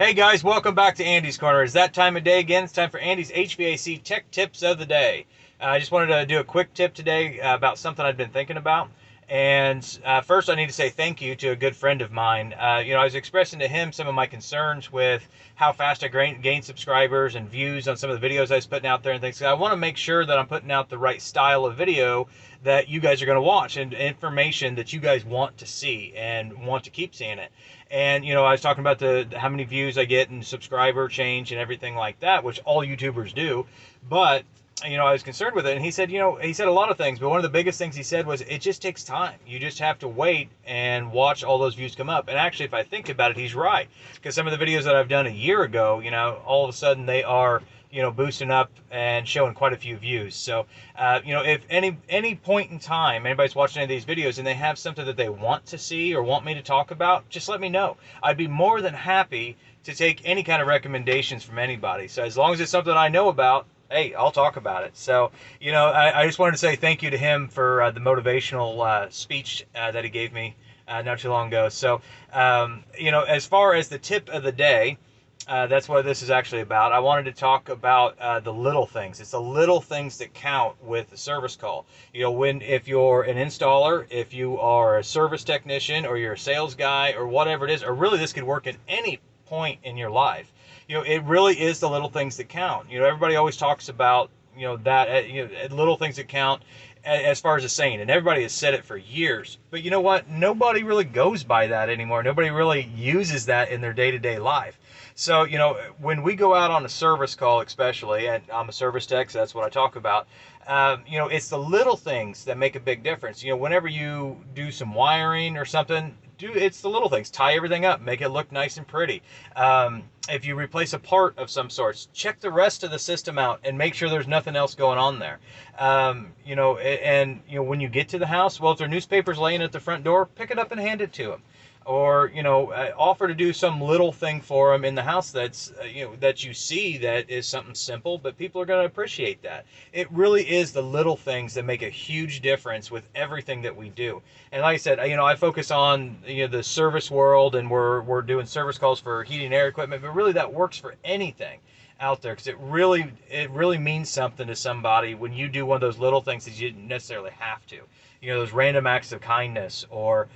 Hey guys, welcome back to Andy's Corner. It's that time of day again. It's time for Andy's HVAC Tech Tips of the day. I just wanted to do a quick tip today about something I've been thinking about. And first, I need to say thank you to a good friend of mine. I was expressing to him some of my concerns with how fast I gain subscribers and views on some of the videos I was putting out there and things. So I want to make sure that I'm putting out the right style of video that you guys are going to watch and information that you guys want to see and want to keep seeing it. And I was talking about the how many views I get and subscriber change and everything like that, which all YouTubers do. But I was concerned with it, and he said, he said a lot of things, but one of the biggest things he said was it just takes time. You just have to wait and watch all those views come up. And actually, if I think about it, he's right, because some of the videos that I've done a year ago, all of a sudden they are boosting up and showing quite a few views. So if any point in time anybody's watching any of these videos and they have something that they want to see or want me to talk about, just let me know. I'd be more than happy to take any kind of recommendations from anybody. So as long as it's something I know about, hey, I'll talk about it. So, I just wanted to say thank you to him for the motivational speech that he gave me not too long ago. So, as far as the tip of the day, that's what this is actually about. I wanted to talk about the little things. It's the little things that count with the service call. If you're an installer, if you are a service technician, or you're a sales guy, or whatever it is, or really this could work at any point in your life. It really is the little things that count. Everybody always talks about, little things that count as far as a saying, and everybody has said it for years. But you know what? Nobody really goes by that anymore. Nobody really uses that in their day-to-day life. So, when we go out on a service call, especially, and I'm a service tech, so that's what I talk about, it's the little things that make a big difference. Whenever you do some wiring or something, it's the little things. Tie everything up, make it look nice and pretty. If you replace a part of some sorts, check the rest of the system out and make sure there's nothing else going on there. When you get to the house, well, if there are newspapers laying at the front door, pick it up and hand it to them. Or offer to do some little thing for them in the house that's that you see that is something simple, but people are going to appreciate that. It really is the little things that make a huge difference with everything that we do. And like I said, I focus on the service world, and we're doing service calls for heating and air equipment, but really that works for anything out there, because it really means something to somebody when you do one of those little things that you didn't necessarily have to. Those random acts of kindness, or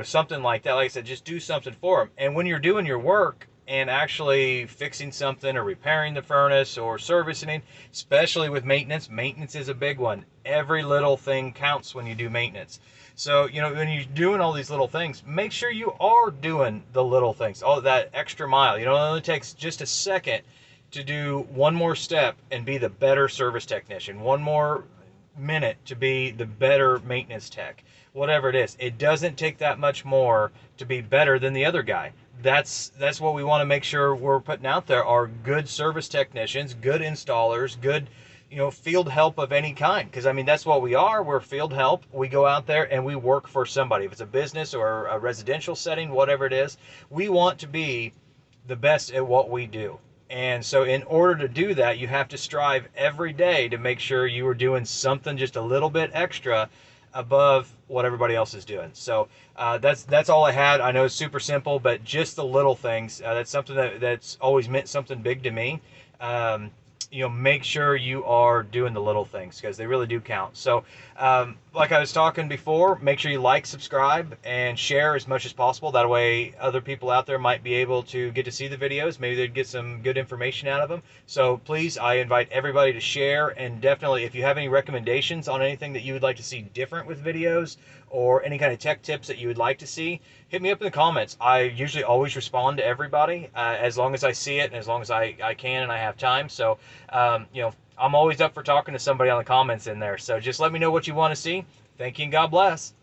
something like that. Like I said, just do something for them. And when you're doing your work and actually fixing something or repairing the furnace or servicing, especially with maintenance is a big one. Every little thing counts when you do maintenance. So, when you're doing all these little things, make sure you are doing the little things, all that extra mile. It only takes just a second to do one more step and be the better service technician, one more minute to be the better maintenance tech, whatever it is. It doesn't take that much more to be better than the other guy. That's what we want to make sure we're putting out there, are good service technicians, good installers, good field help of any kind. Because that's what we are. We're field help. We go out there and we work for somebody. If it's a business or a residential setting, whatever it is, we want to be the best at what we do. And so in order to do that, you have to strive every day to make sure you are doing something just a little bit extra above what everybody else is doing. So that's all I had. I know it's super simple, but just the little things, that's something that's always meant something big to me. Make sure you are doing the little things, because they really do count. So like I was talking before, make sure you like, subscribe, and share as much as possible. That way other people out there might be able to get to see the videos. Maybe they'd get some good information out of them. So please, I invite everybody to share. And definitely, if you have any recommendations on anything that you would like to see different with videos, or any kind of tech tips that you would like to see, hit me up in the comments. I usually always respond to everybody as long as I see it and as long as I can and I have time. So I'm always up for talking to somebody on the comments in there. So just let me know what you want to see. Thank you, and God bless.